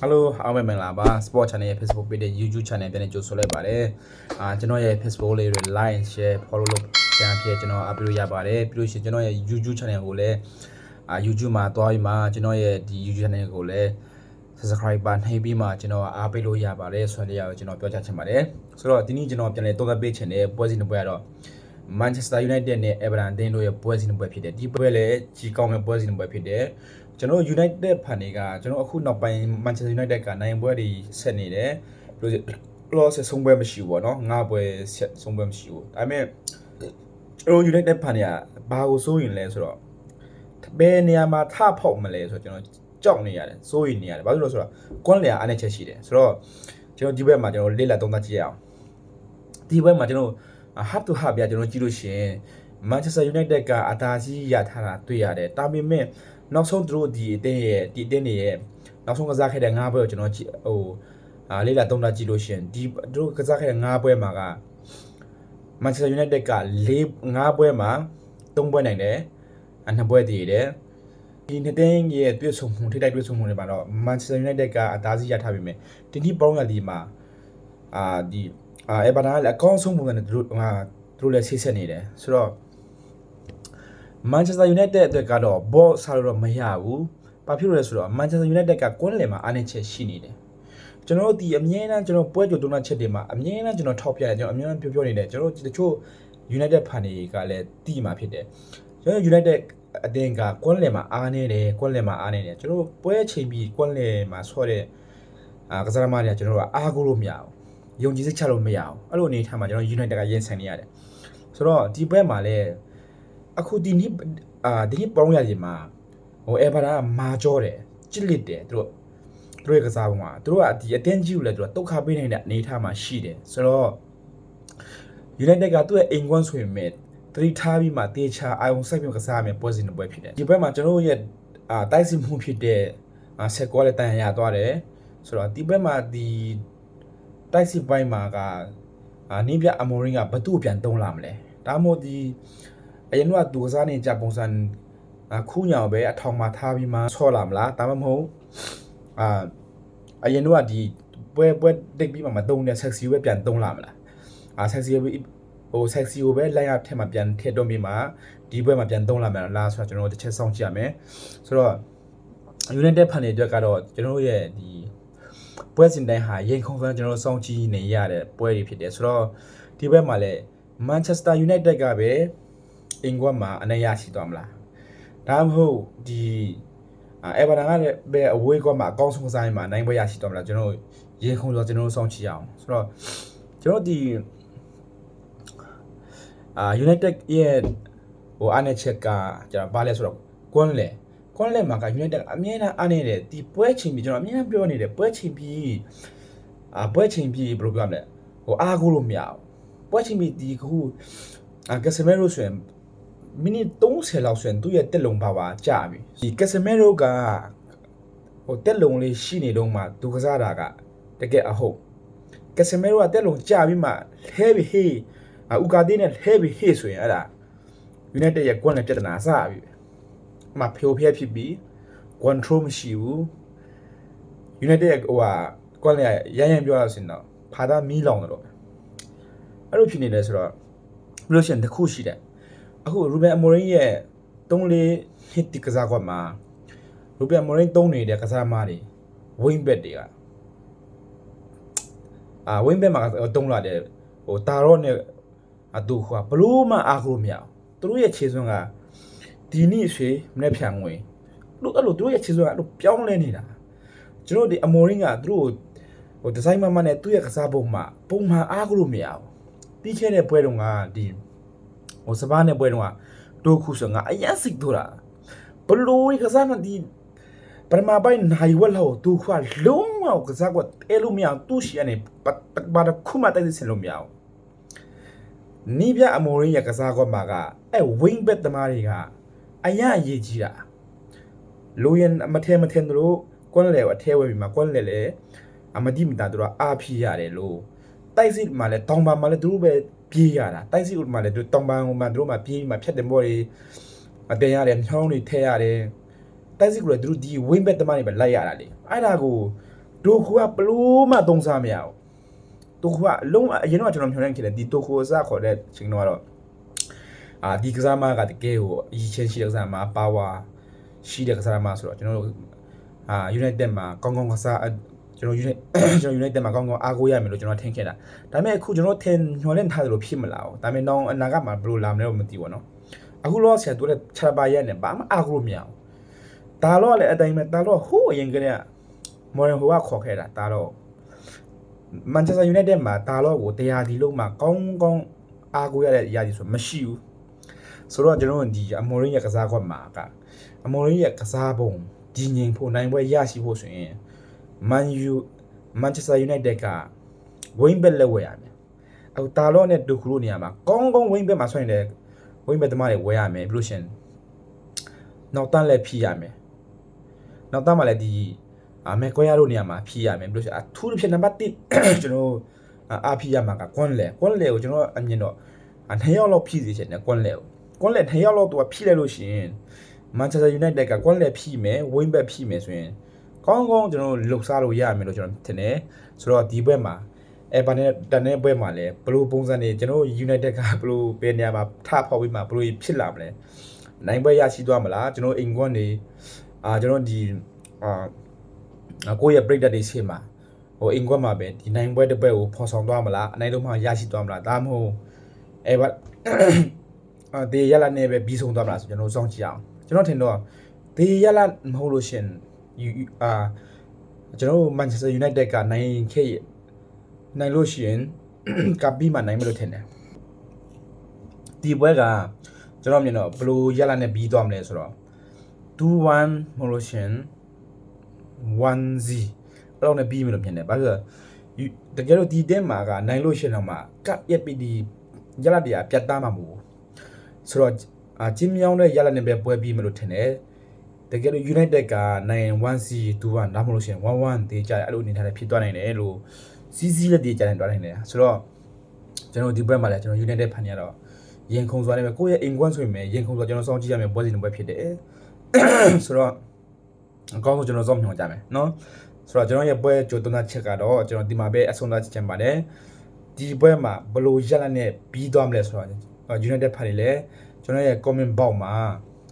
Hello အားမင်္ဂလာပါ Sport Channel ရဲ့ Facebook page နဲ့ YouTube Channel ပြန်နေကြိုဆိုလိုက်ပါတယ်ကျွန်တော်ရဲ့ Facebook လေးတွေ like share follow လုပ်ကြံဖြစ်ကျွန်တော် upload ရပါတယ်ပြီးလို့ရှိရင်ကျွန်တော်ရဲ့ YouTube Channel ကိုလည်းYouTube မှာတွားပြီးမှကျွန်တော်ရဲ့ဒီ YouTube Channel ကိုလည်း subscribe ပါနှိပ်ပြီးမှကျွန်တော်အားပေးလို့ရပါတယ်ဆိုတော့ကျွန်တော်ပြောချင်ပါတယ်ဆိုတော့ဒီနေ့ကျွန်တော်ပြန်လဲသုံးသပ်ပေးချင်တဲ့ပွဲစဉ်တစ်ပွဲကတော့ Manchester United နဲ့ Everton အသင်းတို့ရဲ့ပွဲစဉ်တစ်ပွဲဖြစ်တယ်ဒီပွဲလည်းကြီးကောင်းတဲ့ပွဲစဉ်တစ်ပွဲဖြစ်တယ်ကျွန်တော် United ဖန်တွေကကျွန်တော်အခုနောက်ပိုင်း Manchester United ကနိုင်ပွဲတွေဆက်နေတယ်ပြီးတော့ loss ဆုံးပွဲမရှိဘူးပေါ့နော်ငါပွဲဆုံးပွဲမရှိဘူးဒါပေမဲ့ကျွန်တော် United ဖန်တွေကဘာကိုစိုးရင်လဲဆိုတော့ဘယ်နေရာမှာထဖောက်မလဲဆိုတော့ကျွန်တော်ကြောက်နေရတယ်စိုးရင်နေရတယ်ဘာလို့လဲဆိုတော့ ကွန်လျာအားနဲ့ချက်ရှိတယ်ဆိုတော့ကျွန်တော်ဒီဘက်မှာကျွန်တော်လေ့လာသုံးသပ်ကြည့်ရအောင်ဒီဘက်မှာကျွန်တော် half to half ပြကျွန်တော်ကြည့်လို့ရှိရင် Manchester United ကအသာစီးရထားတာတွေ့ရတယ်ဒါပေမဲ့နောက်ဆုံးသူတို့ဒီအတင်းရဲ့နောက်ဆုံးကစားခဲ့တဲ့၅ပွဲကိုကျွန်တော်လေ့လာသုံးသပ်ကြည့်လို့ရှိရင်ဒီသူတို့ကစားခဲ့တဲ့၅ပွဲမှာက Manchester United က၅ပွဲမှာ၃ပွဲနိုင်တယ်2ပွဲတည်တယ်ဒီနှစ်တင်းရဲ့တွေ့ဆုံမှုထိတိုက်တွေ့ဆုံမှုတွေမှာတော့ Manchester United ကအသာစီးရထားပြီမယ်ဒီနေ့ပေါင်းရလီမှာEverton လည်းအကောင်းဆုံးပုံစံနဲ့သူတို့လည်းဆေးဆက်နေတယ်ဆိုတော့ Manchester United အတွက်ကတော့ ball ဆာလို့တော့မရဘူးဘာဖြစ်လို့လဲဆိုတော့ Manchester United ကကွန်းလယ်မှာအားနည်းချက်ရှိနေတယ်ကျွန်တော်တို့ဒီအမြဲတမ်းကျွန်တော်ပွဲကြိုတုံးတဲ့ချက်တွေမှာအမြဲတမ်းကျွန်တော်ထောက်ပြတယ်ကျွန်တော်အမြဲတမ်းပြောနေတယ်ကျွန်တော်တို့တချို့ United ဖန်တွေကလည်းတီးမှာဖြစ်တယ်ကျွန်တော် United အတင်းကကွန်းလယ်မှာအားနေတယ်ကွန်းလယ်မှာအားနေတယ်ကျွန်တော်ပွဲချိန်ပြီးကွန်းလယ်မှာဆော့တဲ့ကစားသမားတွေကကျွန်တော်တို့ကအားကိုးလို့မရဘူးယုံကြည်စိတ်ချလို့မရအောင်အဲ့လိုအနေထားမှာကျွန်တော် United ကရင်ဆိုင်နေရတယ်ဆိုတော့ဒီပွဲမှာလည်းအခုဒီနေ့ပေါင်းရည်မှာEverton ကမာကြောတယ်ကြစ်လက်တယ်သူတို့ရဲ့ကစားပုံမှာသူတို့ကဒီအတင်းကြီးကိုလည်းသူတို့တုတ်ခါပေးနေတဲ့အနေထားမှာရှိတယ်ဆိုတော့ United ကသူ့ရဲ့အိမ်ကွန်းဆိုရင်မဲ့သတိထားပြီးမှတေချာအာယုံစိုက်ပြီးကစားမယ်ပွဲစဉ်တစ်ပွဲဖြစ်တယ်ဒီပွဲမှာကျွန်တော်ရဲ့တိုက်စစ်မှုဖြစ်တဲ့ဆက်ကောလည်းတန်ရသွားတယ်ဆိုတော့ဒီပွဲမှာဒီတိုက်စစ်ပိုင်းမှာကနင်းပြအမော်ရင်းကဘသူ့ပြန်တုံးလာမလဲဒါမှမဟုတ်ဒီအရင်ကသူကစားနေကြပုံစံခူးညောင်ပဲအထောင်မှာထားပြီးမှဆော့လာမလားဒါမှမဟုတ်အရင်ကဒီပွဲတိတ်ပြီးမှမတုံးတဲ့ sexy ပဲပြန်တုံးလာမလားsexy sexy ကိုပဲလိုက်ရထက်မှပြန်ထည့်တွန်းပြီးမှဒီပွဲမှာပြန်တုံးလာမယ်လားဆိုတော့ကျွန်တော်တို့တစ်ချက်စောင့်ကြည့်ရမယ်ဆိုတော့ United ဖန်တွေအတွက်ကတော့ကျွန်တော်တို့ရဲ့ဒီပွဲစဉ်တိုင်းဟာရင်ခုန်စမ်းကျွန်တော်တို့စောင့်ကြည့်နေရတဲ့ပွဲတွေဖြစ်တယ်ဆိုတော့ဒီဘက်မှာလည်း Manchester United ကပဲအင်္ဂွမ်မှာအနိုင်ရရှိသွားမလားဒါမှမဟုတ်ဒီ Everton ကလည်းပဲအဝေးကွက်မှာအကောင်းဆုံးကစားရင်မှာနိုင်ပွဲရရှိသွားမလားကျွန်တော်ရင်ခုန်ဆိုကျွန်တော်တို့စောင့်ကြည့်အောင်ဆိုတော့ကျွန်တော်ဒီUnited ရဲ့အားနည်းချက်ကကျွန်တော်ဘာလဲဆိုတော့ကွန်းလဲမှာက United အမြဲတမ်းအားနေတယ်ဒီပွဲချိန်ပြီးကျွန်တော်အမြဲတမ်းပြောနေတယ်ပွဲချိန်ပြီးဘယ်လိုပြောမလဲအားကိုးလို့မရဘူးပွဲချိန်ပြီးဒီခုCasemiro ဆိုရင်မိနစ်30လောက်ဆိုရင်သူ့ရဲ့တက်လုံပါကြာပြီဒီ Casemiro ကတက်လုံလေးရှိနေတော့မှသူကစားတာကတကယ်အဟုတ် Casemiro ကတက်လုံကြာပြီးမှလဲပြီးဟေးဥကာဒီနဲ့လဲပြီးဟေးဆိုရင်အဲ့ဒါ United ရဲ့ကွန်းနဲ့ပြဿနာစပြီမှာဖြိုဖျက်ဖြစ်ပြီး control မရှိဘူး United ရဲ့ကွန်းနဲ့ရမ်းပြောရsinတော့ဖာသာမီးလောင်တယ်တော့အဲ့လိုဖြစ်နေလဲဆိုတော့ဘလို့ရှင်တစ်ခုရှိတယ်အခု Ruben Amorim ရဲ့3-4 hit ကစားကွက်မှာ Ruben Amorim သုံးနေတဲ့ကစားသမားတွေ wing back တွေကwing back မှာတုံးလာတယ်တာရော့နဲ့သူဘလို့မှအားကိုးမရအောင်သူတို့ရဲ့ခြေစွမ်းကဒီနေ့ရွှေမနေ့ဖြန်ငွေအဲ့လိုသူတို့ရဲ့ခြေစွမ်းကအဲ့လိုပြောင်းလဲနေတာကျွန်တော်ဒီ Amorim ကသူတို့ဒီဇိုင်းမနဲ့သူ့ရဲ့ကစားပုံမှာပုံမှန်အားကိုးလို့မရအောင်ပြီးခဲ့တဲ့ပွဲတုန်းကဒီစပါးနဲ့ပွဲတုန်းကတိုးခုဆိုငါအရင်စိတ်ထိုးတာဘလို့ကစားနေဒီပရမပိုင်နိုင်ဝက်လို့သူခွာလုံးဝကစားကွက်အဲလိုမရသူ့ရှိအနေဘာခုမှတိုက်စစ်လို့မရအောင်နီးပြအမော်ရင်းရဲ့ကစားကွက်မှာကအဲ wing back သမားတွေကအရင်အရေးကြီးတာလိုရင်မထဲတို့ကွန်းလေအထဲဝဲပြီးမှာကွန်းလေအမတိမတာတို့အားဖြီးရတယ်လို့တိုက်စစ်မှာလဲတောင်ပံမှာလဲသူတို့ပဲပြေးရတာတိုက်စစ်မှာလဲသူတောင်ပံမှာသူတို့မှာပြေးမှာဖြတ်တယ်ဘော်တွေအတင်ရတယ်ညောင်းတွေထဲရတယ်တိုက်စစ်ကလည်းသူတို့ဒီ wing back သမားတွေပဲလိုက်ရတာလေအဲ့ဒါကို တိုခိုကဘလို့မှသုံးစားမရဘူးတိုခိုကအလုံးအရင်တော့ကျွန်တော်မျှော်လင့်ခဲ့တယ်ဒီတိုခိုအစခေါ်တဲ့ချိန်တော့ဒီကစားမကတကယ်ကိုအရေးချင်းရှိတဲ့ကစားမပါဝါရှိတဲ့ကစားမဆိုတော့ကျွန်တော်တို့United မှာကောင်းကောင်းကစားကျွန်တော် United မှာကောင်းကောင်းအားကိုးရမယ်လို့ကျွန်တော်ထင်ခဲ့တာဒါပေမဲ့အခုကျွန်တော်ထင်ညှော်လင့်ထားတယ်လို့ဖြစ်မလာဘူးဒါပေမဲ့တော့အနာဂတ်မှာဘယ်လိုလာမလဲတော့မသိဘူးเนาะအခုလောဆယ်တို့လည်းချာပါရက်နဲ့ဘာမှအားကိုးမရဘူးဒါတော့လည်းအတိုင်းပဲဒါတော့ဟိုးအရင်ကတည်းကမော်ရင်ဟိုကခေါ်ခဲ့တာဒါတော့မန်ချက်စတာယူနိုက်တက်မှာဒါတော့ကိုတရားဒီလုံးမှာကောင်းကောင်းအားကိုးရတဲ့အရာကြီးဆိုမရှိဘူးဆိုတော့ကျွန်တော်ဒီအမော်ရင်းရဲ့ကစားကွက်မှာကအမော်ရင်းရဲ့ကစားပုံဒီငင်ဖို့နိုင်ပွဲရရှိဖို့ဆိုရင်မန်ချက်စတာယူနိုက်တက်ကဝိန်းဘက်လက်ဝဲရမယ်အခုတာလော့နဲ့ဒူခရိုနေရာမှာကောင်းကောင်းဝိန်းဘက်မှာဆွဲနေတဲ့ဝိန်းဘက်သမားတွေဝဲရမယ်ပြီးလို့ရှင်နောက်တန်းလည်းဖြီးရမယ်နောက်တန်းမှာလည်းဒီမဲကွဲရတို့နေရာမှာဖြီးရမယ်ပြီးလို့ရှင်အထူးသဖြင့်နံပါတ်1ကျွန်တော်အားဖြီးရမှာကကွန်လေကိုကျွန်တော်အမြင်တော့2ယောက်လောက်ဖြီးစီချင်တယ်ကွန်လေ2ယောက်လောက်သူကဖြီးလိုက်လို့ရှင်မန်ချက်စတာယူနိုက်တက်ကကွန်လေဖြီးမယ်ဝိန်းဘက်ဖြီးမယ်ဆိုရင်ကောင်းကောင်းကျွန်တော်လှုပ်ရှားလို့ရမယ်လို့ကျွန်တော်ထင်တယ်ဆိုတော့ဒီဘက်မှာဘာနဲ့တန်တဲ့ဘက်မှာလဲဘလို့ပုံစံနေကျွန်တော် United ကဘလို့ဘယ်နေရာမှာထဖောက်ပြီးမှဘလို့ဖြစ်လာမလဲနိုင်ပွဲရရှိသွားမလားကျွန်တော်အိမ်ကွန်းနေကျွန်တော်ဒီကိုယ့်ရဲ့ break တွေရှေ့မှာဟိုအိမ်ကွန်းမှာပဲဒီနိုင်ပွဲတစ်ပွဲကိုဖော်ဆောင်သွားမလားအနိုင်တော့မှရရှိသွားမလားဒါမှမဟုတ်ဒီရလာနေပဲပြီးဆုံးသွားမလားဆိုကျွန်တော်စောင့်ကြည့်အောင်ကျွန်တော်ထင်တော့ဒီရလာမဟုတ်လို့ရှင်ကျွန်တော် Manchester United ကနိုင်လို့ရှိရင်ကပ်ပြီးမှနိုင်မလို့ထင်တယ်ဒီပွဲကကျွန်တော်မြင်တော့ဘယ်လိုရလာနဲ့ပြီးသွားမလဲဆိုတော့ 2-1 မလို့ရှိရင် 1-0 အဲ့လိုနဲ့ပြီးမယ်လို့မြင်တယ်ဘာလို့လဲတကယ်လို့ဒီတင်းမှာကနိုင်လို့ရှိရင်တော့မှကပ်ရက်ပြီးဒီရလာတရားပြတ်သားမှာမဟုတ်ဆိုတော့ဂျင်းမြောင်းတဲ့ရလာနဲ့ပဲပွဲပြီးမယ်လို့ထင်တယ်တကယ်လို့ United ကနိုင် 1-0 2-1ဒါမှမဟုတ်ရှင် 1-1 တေးကြတယ်အဲ့လိုအနေထားနဲ့ဖြစ်သွားနိုင်တယ်လို့စီးလက်တေးကြတယ်တွားနိုင်တယ်ဆိုတော့ကျွန်တော်ဒီဘက်မှာလည်းကျွန်တော် United ဖန်ရတော့ရင်ခုန်စွာနေမယ်ကိုယ့်ရဲ့အိမ်ကွန်းဆိုရင်ရင်ခုန်စွာကျွန်တော်စောင့်ကြည့်ရမယ်ပွဲစဉ်တစ်ပွဲဖြစ်တယ်ဆိုတော့အကောင်းဆုံးကျွန်တော်စောင့်မျှော်ကြမယ်နော်ဆိုတော့ကျွန်တော်ရဲ့ပွဲကြိုးသွန်းချက်ကတော့ကျွန်တော်ဒီမှာပဲအဆုံးသတ်ချင်ပါတယ်ဒီပွဲမှာဘယ်လိုရလနဲ့ပြီးသွားမလဲဆိုတော့ United ဖန်နေလဲကျွန်တော်ရဲ့ comment box မှာ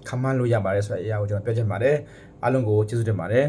ခမန်းလို့ရပါတယ်ဆိုတဲ့အရာကိုကျွန်တော်ပြောချင်ပါတယ်အားလုံးကိုကျေးဇူးတင်ပါတယ်